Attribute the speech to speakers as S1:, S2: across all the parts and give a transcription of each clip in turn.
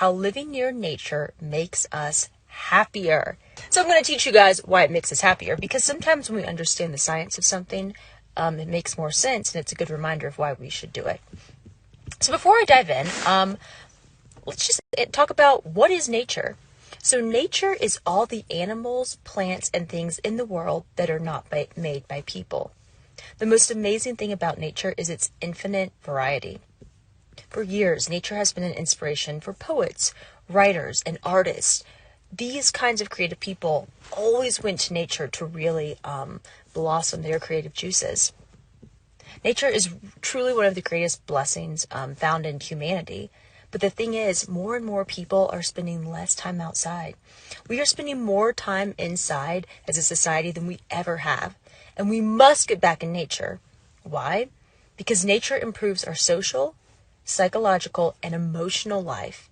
S1: how living near nature makes us happier. So I'm going to teach you guys why it makes us happier, because sometimes when we understand the science of something, it makes more sense, and it's a good reminder of why we should do it. So before I dive in, let's just talk about what is nature. So nature is all the animals, plants, and things in the world that are not made by people. The most amazing thing about nature is its infinite variety. For years, nature has been an inspiration for poets, writers, and artists. These kinds of creative people always went to nature to really blossom their creative juices. Nature is truly one of the greatest blessings found in humanity. But the thing is, more and more people are spending less time outside. We are spending more time inside as a society than we ever have. And we must get back in nature. Why? Because nature improves our social, psychological, and emotional life.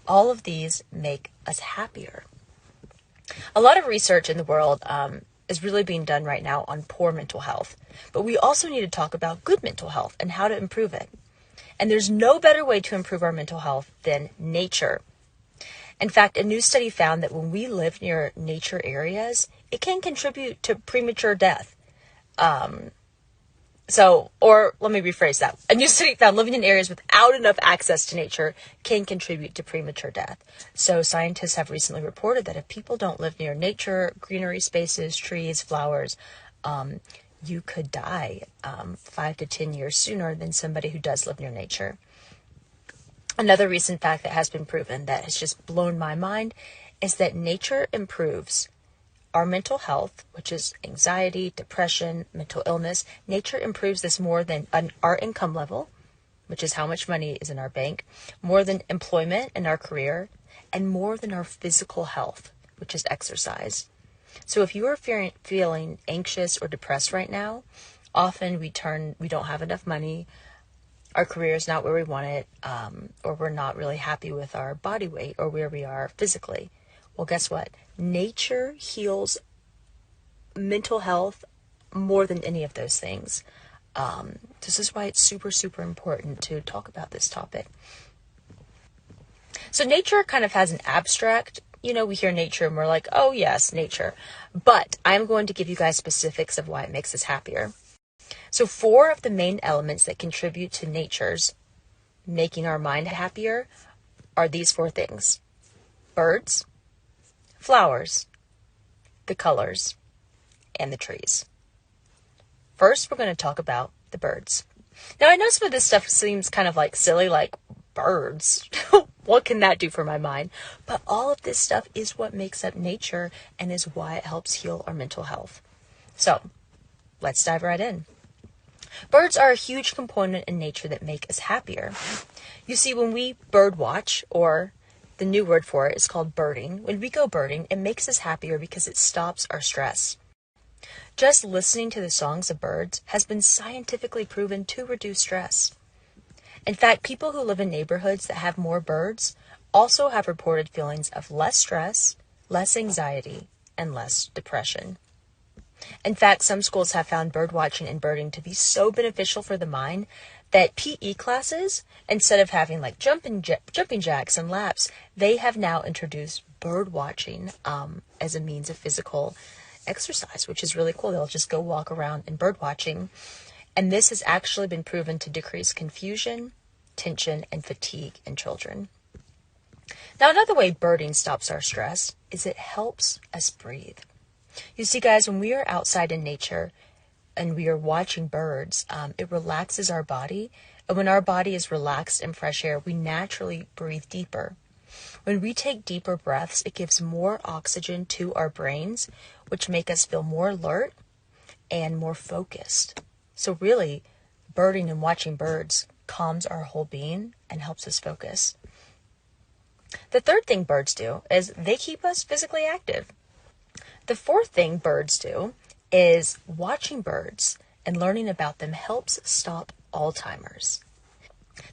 S1: All of these make us happier. A lot of research in the world is really being done right now on poor mental health. But we also need to talk about good mental health and how to improve it. And there's no better way to improve our mental health than nature. In fact, a new study found that when we live near nature areas, it can contribute to premature death. Or let me rephrase that. A new study found living in areas without enough access to nature can contribute to premature death. So scientists have recently reported that if people don't live near nature, greenery spaces, trees, flowers, you could die 5 to 10 years sooner than somebody who does live near nature. Another recent fact that has been proven that has just blown my mind is that nature improves our mental health, which is anxiety, depression, mental illness. Nature improves this more than our income level, which is how much money is in our bank, more than employment in our career, and more than our physical health, which is exercise. So if you are feeling anxious or depressed right now, often we don't have enough money, our career is not where we want it, or we're not really happy with our body weight or where we are physically. Well, guess what? Nature heals mental health more than any of those things. This is why it's super, super important to talk about this topic. So nature kind of has an abstract, we hear nature and we're like, oh yes, nature. But I'm going to give you guys specifics of why it makes us happier. So 4 of the main elements that contribute to nature's making our mind happier are these 4 things: birds, flowers, the colors, and the trees. First, we're going to talk about the birds. Now, I know some of this stuff seems kind of like silly, like birds. What can that do for my mind? But all of this stuff is what makes up nature and is why it helps heal our mental health. So, let's dive right in. Birds are a huge component in nature that make us happier. You see, when we bird watch, or the new word for it is called birding, when we go birding, it makes us happier because it stops our stress. Just listening to the songs of birds has been scientifically proven to reduce stress. In fact, people who live in neighborhoods that have more birds also have reported feelings of less stress, less anxiety, and less depression. In fact, some schools have found bird watching and birding to be so beneficial for the mind that PE classes, instead of having like jumping jacks and laps, they have now introduced bird watching as a means of physical exercise, which is really cool. They'll just go walk around and bird watching. And this has actually been proven to decrease confusion, tension, and fatigue in children. Now, another way birding stops our stress is it helps us breathe. You see, guys, when we are outside in nature and we are watching birds, it relaxes our body. And when our body is relaxed in fresh air, we naturally breathe deeper. When we take deeper breaths, it gives more oxygen to our brains, which make us feel more alert and more focused. So really, birding and watching birds calms our whole being and helps us focus. The third thing birds do is they keep us physically active. The 4th thing birds do is watching birds and learning about them helps stop Alzheimer's.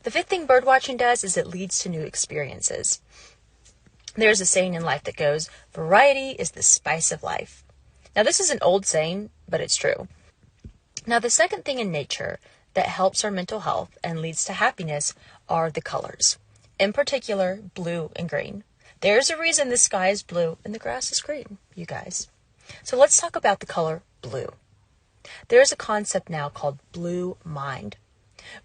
S1: The 5th thing bird watching does is it leads to new experiences. There's a saying in life that goes, variety is the spice of life. Now, this is an old saying, but it's true. Now, the second thing in nature that helps our mental health and leads to happiness are the colors. in particular blue and green. There's a reason the sky is blue and the grass is green, you guys. So let's talk about the color blue. There's a concept now called blue mind.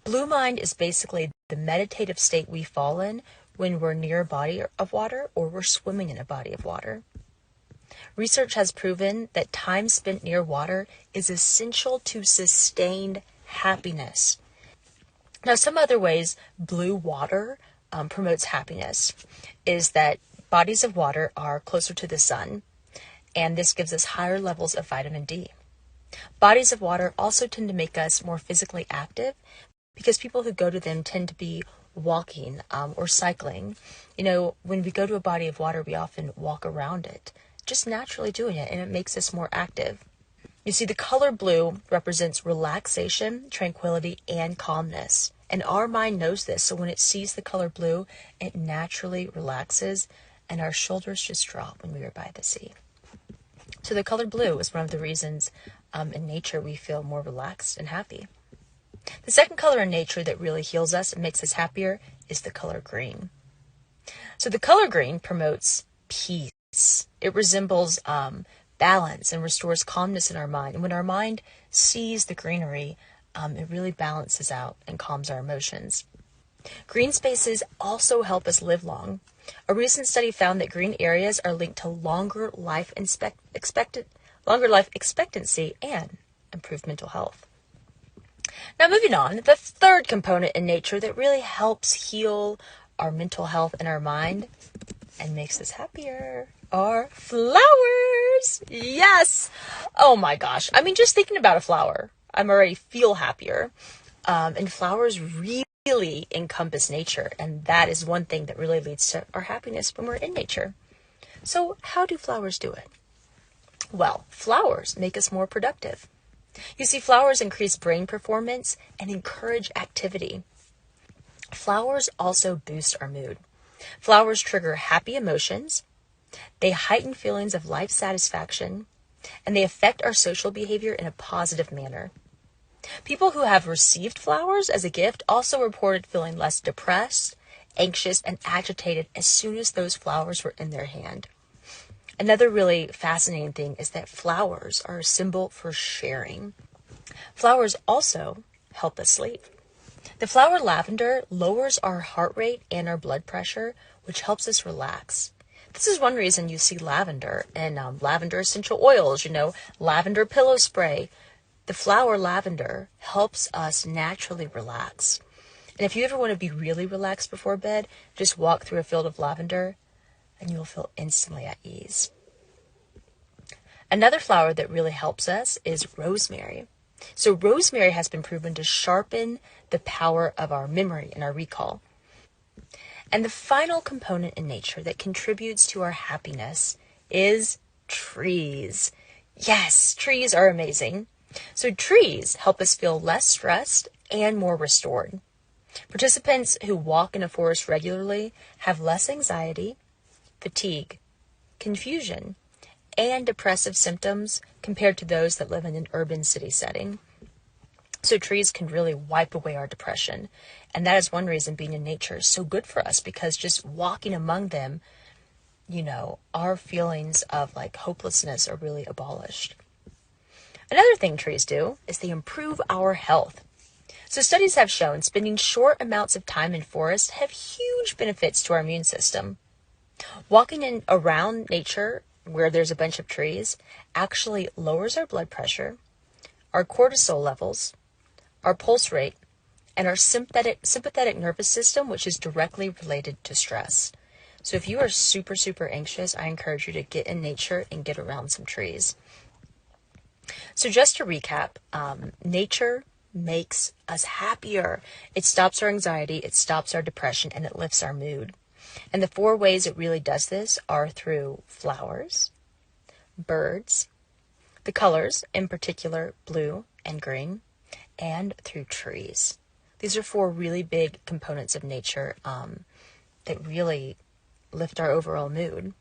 S1: Blue mind is basically the meditative state we fall in when we're near a body of water or we're swimming in a body of water. Research has proven that time spent near water is essential to sustained happiness. Now, some other ways blue water promotes happiness is that bodies of water are closer to the sun, and this gives us higher levels of vitamin D. Bodies of water also tend to make us more physically active because people who go to them tend to be walking or cycling. You know, when we go to a body of water, we often walk around it, just naturally doing it, and it makes us more active. You see, the color blue represents relaxation, tranquility, and calmness. And our mind knows this, so when it sees the color blue, it naturally relaxes, and our shoulders just drop when we are by the sea. So the color blue is one of the reasons in nature we feel more relaxed and happy. The second color in nature that really heals us and makes us happier is the color green. So the color green promotes peace. It resembles balance and restores calmness in our mind. And when our mind sees the greenery, it really balances out and calms our emotions. Green spaces also help us live long. A recent study found that green areas are linked to longer life expectancy and improved mental health. Now, moving on, the third component in nature that really helps heal our mental health and our mind and makes us happier are flowers. Yes. Oh my gosh. I mean, just thinking about a flower, I'm already feel happier. And flowers really encompass nature. And that is one thing that really leads to our happiness when we're in nature. So how do flowers do it? Well, flowers make us more productive. You see, flowers increase brain performance and encourage activity. Flowers also boost our mood. Flowers trigger happy emotions. They heighten feelings of life satisfaction, and they affect our social behavior in a positive manner. People who have received flowers as a gift also reported feeling less depressed, anxious, and agitated as soon as those flowers were in their hand. Another really fascinating thing is that flowers are a symbol for sharing. Flowers also help us sleep. The flower lavender lowers our heart rate and our blood pressure, which helps us relax. This is one reason you see lavender and lavender essential oils, lavender pillow spray. The flower lavender helps us naturally relax. And if you ever want to be really relaxed before bed, just walk through a field of lavender and you'll feel instantly at ease. Another flower that really helps us is rosemary. So rosemary has been proven to sharpen the power of our memory and our recall. And the final component in nature that contributes to our happiness is trees. Yes, trees are amazing. So trees help us feel less stressed and more restored. Participants who walk in a forest regularly have less anxiety, fatigue, confusion, and depressive symptoms compared to those that live in an urban city setting. So trees can really wipe away our depression. And that is one reason being in nature is so good for us, because just walking among them, our feelings of hopelessness are really abolished. Another thing trees do is they improve our health. So studies have shown spending short amounts of time in forests have huge benefits to our immune system. Walking in around nature where there's a bunch of trees actually lowers our blood pressure, our cortisol levels, our pulse rate, and our sympathetic nervous system, which is directly related to stress. So if you are super, super anxious, I encourage you to get in nature and get around some trees. So just to recap, nature makes us happier. It stops our anxiety, it stops our depression, and it lifts our mood. And the 4 ways it really does this are through flowers, birds, the colors, in particular blue and green, and through trees. These are 4 really big components of nature that really lift our overall mood.